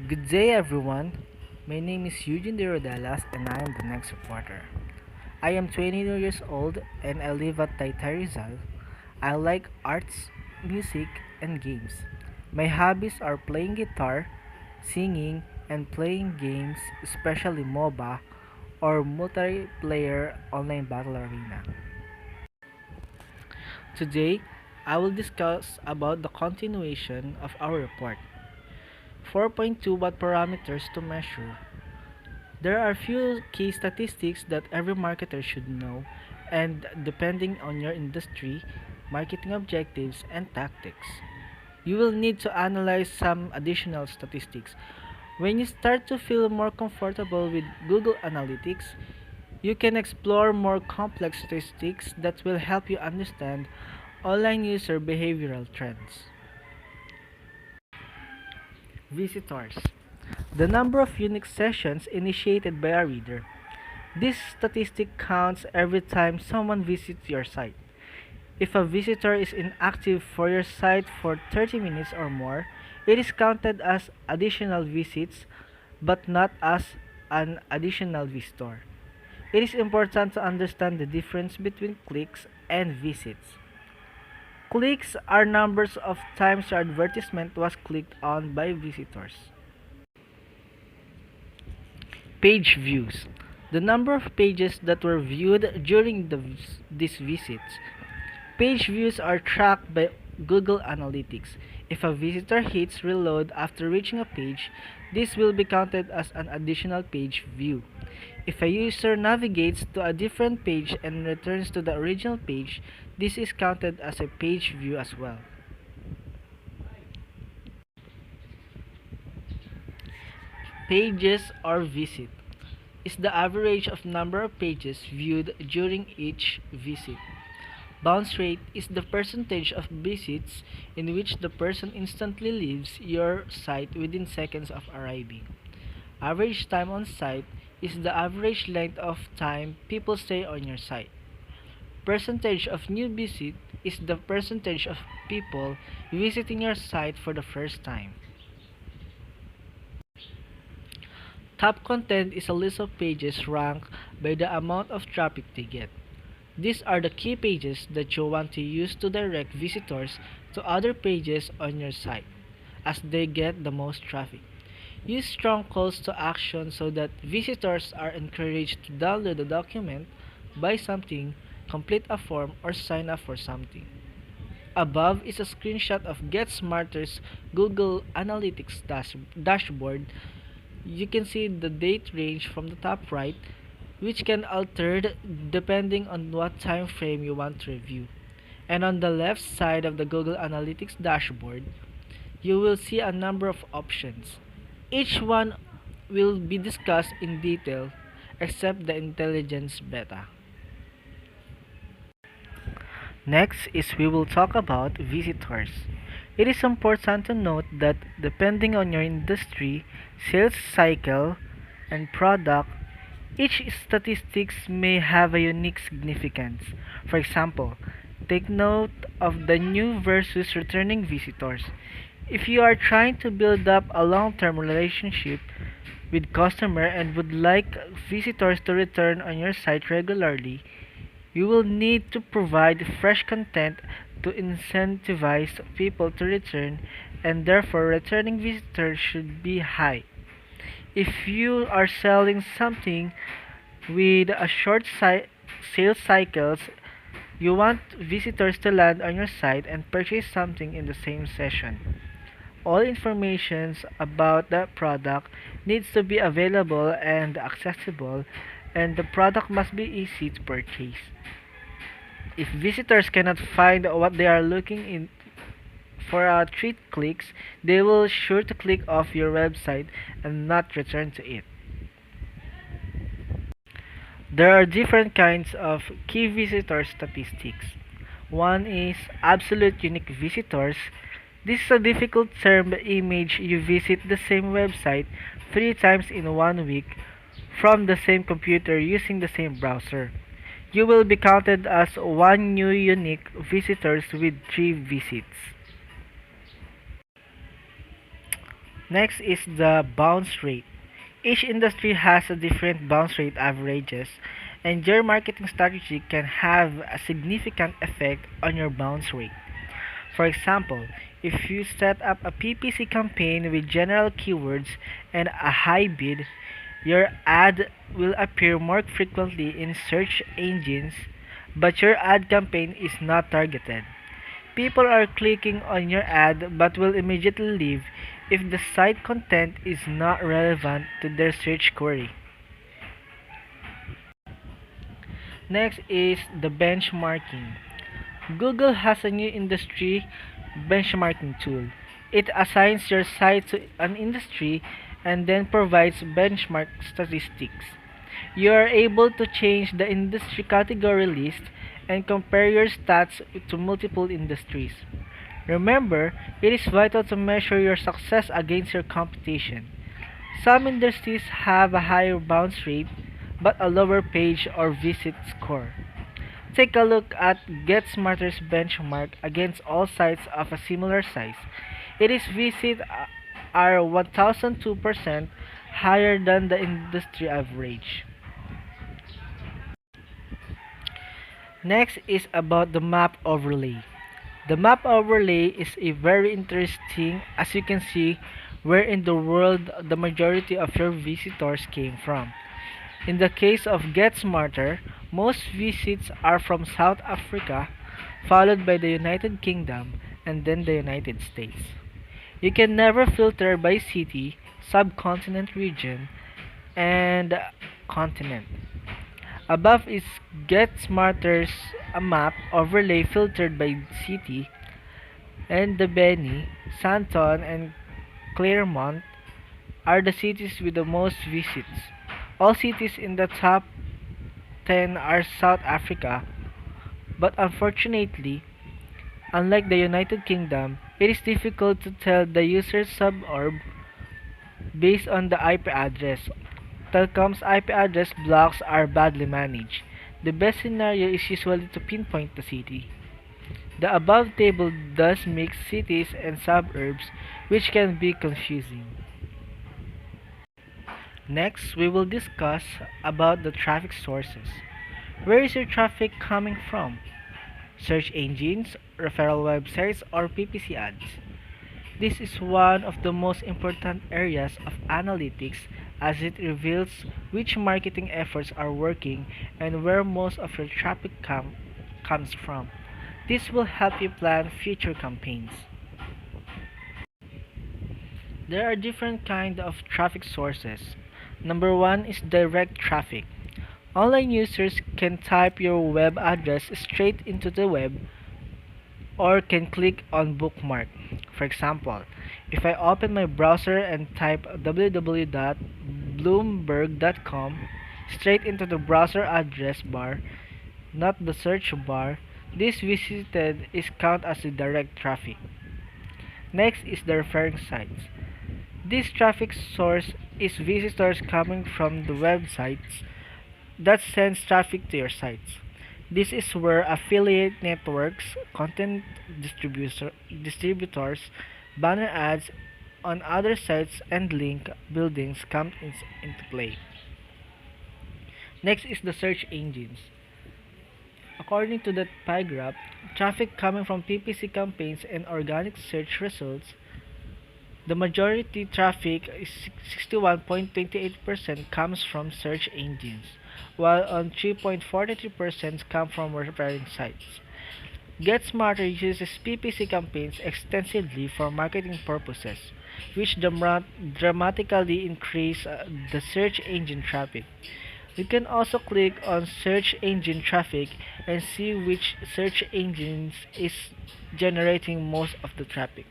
Good day, everyone. My name is Eugene D. Rodelas, and I am the next reporter. I am 22 years old and I live at Taytay Rizal. I like arts, music, and games. My hobbies are playing guitar, singing, and playing games, especially MOBA or multiplayer online battle arena. Today, I will discuss about the continuation of our report. 4.2 Watt parameters to measure. There are few key statistics that every marketer should know, and depending on your industry, marketing objectives, and tactics, you will need to analyze some additional statistics. When you start to feel more comfortable with Google Analytics, you can explore more complex statistics that will help you understand online user behavioral trends. Visitors. The number of unique sessions initiated by a reader. This statistic counts every time someone visits your site. If a visitor is inactive for your site for 30 minutes or more, it is counted as additional visits but not as an additional visitor. It is important to understand the difference between clicks and visits. Clicks are numbers of times your advertisement was clicked on by visitors. Page views. The number of pages that were viewed during these visits. Page views are tracked by Google Analytics. If a visitor hits reload after reaching a page, this will be counted as an additional page view. If a user navigates to a different page and returns to the original page, this is counted as a page view as well. Pages or visit is the average of number of pages viewed during each visit. Bounce rate is the percentage of visits in which the person instantly leaves your site within seconds of arriving. Average time on site is the average length of time people stay on your site. Percentage of new visit is the percentage of people visiting your site for the first time. Top content is a list of pages ranked by the amount of traffic they get. These are the key pages that you want to use to direct visitors to other pages on your site, as they get the most traffic. Use strong calls to action so that visitors are encouraged to download a document, buy something, complete a form, or sign up for something. Above is a screenshot of Get Smarter's Google Analytics dashboard. You can see the date range from the top right, which can alter depending on what time frame you want to review. And on the left side of the Google Analytics dashboard, you will see a number of options. Each one will be discussed in detail except the intelligence beta. Next is we will talk about visitors. It is important to note that depending on your industry, sales cycle, and product, each statistics may have a unique significance. For example, take note of the new versus returning visitors. If you are trying to build up a long-term relationship with customer and would like visitors to return on your site regularly, you will need to provide fresh content to incentivize people to return, and therefore returning visitors should be high. If you are selling something with a short sales cycles, you want visitors to land on your site and purchase something in the same session. All information about the product needs to be available and accessible, and the product must be easy to purchase. If visitors cannot find what they are looking in for 3 clicks, they will sure to click off your website and not return to it. There are different kinds of key visitor statistics. One is absolute unique visitors. This is a difficult term image you visit the same website 3 times in 1 week from the same computer using the same browser. You will be counted as one new unique visitors with 3 visits. Next is the bounce rate. Each industry has a different bounce rate averages, and your marketing strategy can have a significant effect on your bounce rate. For example, if you set up a PPC campaign with general keywords and a high bid, your ad will appear more frequently in search engines, but your ad campaign is not targeted. People are clicking on your ad but will immediately leave if the site content is not relevant to their search query. Next is the benchmarking. Google has a new industry benchmarking tool. It assigns your site to an industry and then provides benchmark statistics. You are able to change the industry category list and compare your stats to multiple industries. Remember, it is vital to measure your success against your competition. Some industries have a higher bounce rate but a lower page or visit score. Take a look at GetSmarter's benchmark against all sites of a similar size. Its visits are 1002% higher than the industry average. Next is about the map overlay. The map overlay is a very interesting as you can see where in the world the majority of your visitors came from. In the case of Get Smarter, most visits are from South Africa, followed by the United Kingdom, and then the United States. You can never filter by city, subcontinent region, and continent. Above is Get Smarter's a map overlay filtered by city, and the Beni, Santon, and Claremont are the cities with the most visits. All cities in the top 10 are South Africa, but unfortunately, unlike the United Kingdom, it is difficult to tell the user's suburb based on the IP address. Telcom's IP address blocks are badly managed. The best scenario is usually to pinpoint the city. The above table does mix cities and suburbs, which can be confusing. Next, we will discuss about the traffic sources. Where is your traffic coming from? Search engines, referral websites, or PPC ads? This is one of the most important areas of analytics as it reveals which marketing efforts are working and where most of your traffic comes from. This will help you plan future campaigns. There are different kinds of traffic sources. Number one is direct traffic. Online users can type your web address straight into the web or can click on bookmark. For example, if I open my browser and type www.bloomberg.com straight into the browser address bar, not the search bar, this visited is count as a direct traffic. Next is the referring sites. This traffic source is visitors coming from the websites that sends traffic to your sites. This is where affiliate networks, distributors, banner ads on other sites, and link buildings come into play. Next is the search engines. According to the pie graph, traffic coming from PPC campaigns and organic search results, the majority traffic is 61.28% comes from search engines, while on 3.43% come from referring sites. GetSmarter uses PPC campaigns extensively for marketing purposes, which dramatically increase the search engine traffic. You can also click on search engine traffic and see which search engines is generating most of the traffic.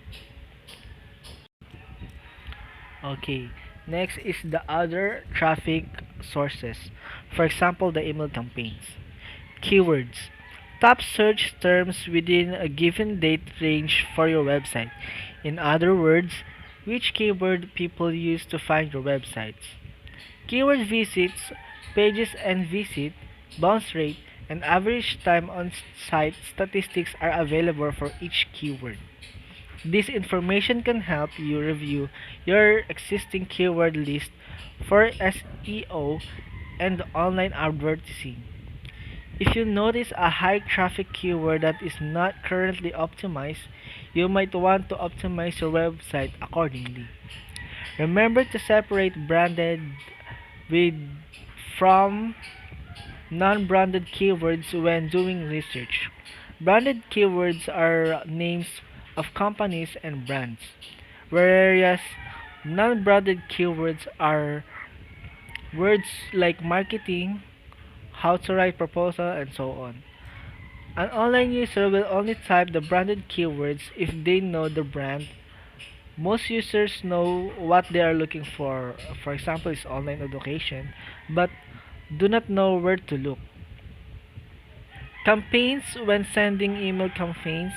Okay, next is the other traffic sources. For example, the email campaigns. Keywords. Top search terms within a given date range for your website. In other words, which keyword people use to find your websites. Keyword visits, pages and visit, bounce rate, and average time on site statistics are available for each keyword. This information can help you review your existing keyword list for SEO and online advertising. If you notice a high traffic keyword that is not currently optimized, you might want to optimize your website accordingly. Remember to separate branded with from non-branded keywords when doing research. Branded keywords are names of companies and brands, whereas non-branded keywords are words like marketing, how to write proposal, and so on. An online user will only type the branded keywords if they know the brand. Most users know what they are looking for example, is online education, but do not know where to look. Campaigns when sending email campaigns,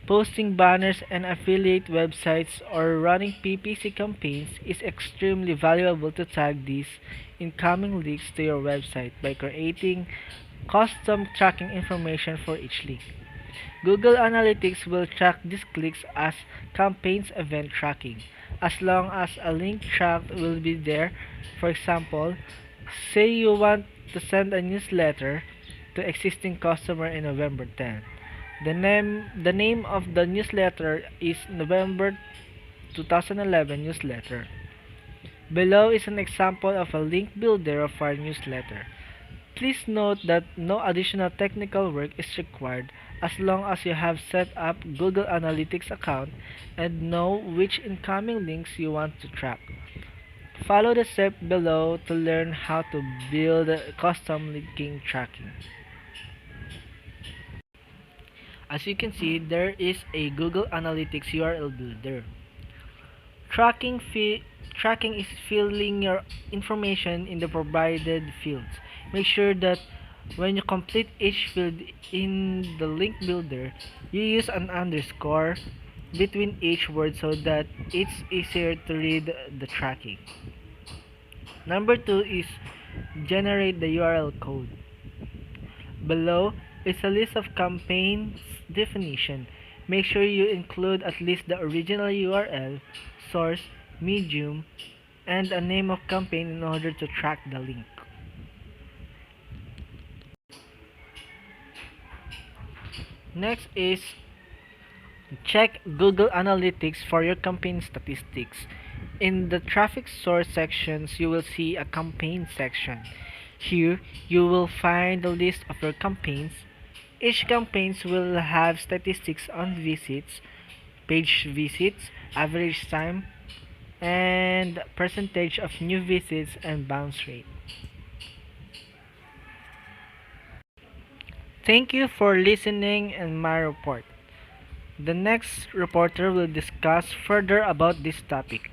posting banners and affiliate websites, or running PPC campaigns is extremely valuable to tag these incoming links to your website by creating custom tracking information for each link. Google Analytics will track these clicks as campaigns event tracking, as long as a link tracked will be there. For example, say you want to send a newsletter to existing customer in November 10. The name of the newsletter is November 2011 newsletter. Below is an example of a link builder of our newsletter. Please note that no additional technical work is required as long as you have set up Google Analytics account and know which incoming links you want to track. Follow the step below to learn how to build custom linking tracking. As you can see, there is a Google Analytics URL builder. Tracking is filling your information in the provided fields. Make sure that when you complete each field in the link builder, you use an underscore between each word so that it's easier to read the tracking. Number 2 is generate the URL code. Below is a list of campaigns definition. Make sure you include at least the original URL, source, medium, and a name of campaign in order to track the link. Next is check Google Analytics for your campaign statistics. In the traffic source sections, you will see a campaign section. Here, you will find the list of your campaigns. Each campaigns will have statistics on visits, page visits, average time, and percentage of new visits and bounce rate. Thank you for listening in my report. The next reporter will discuss further about this topic.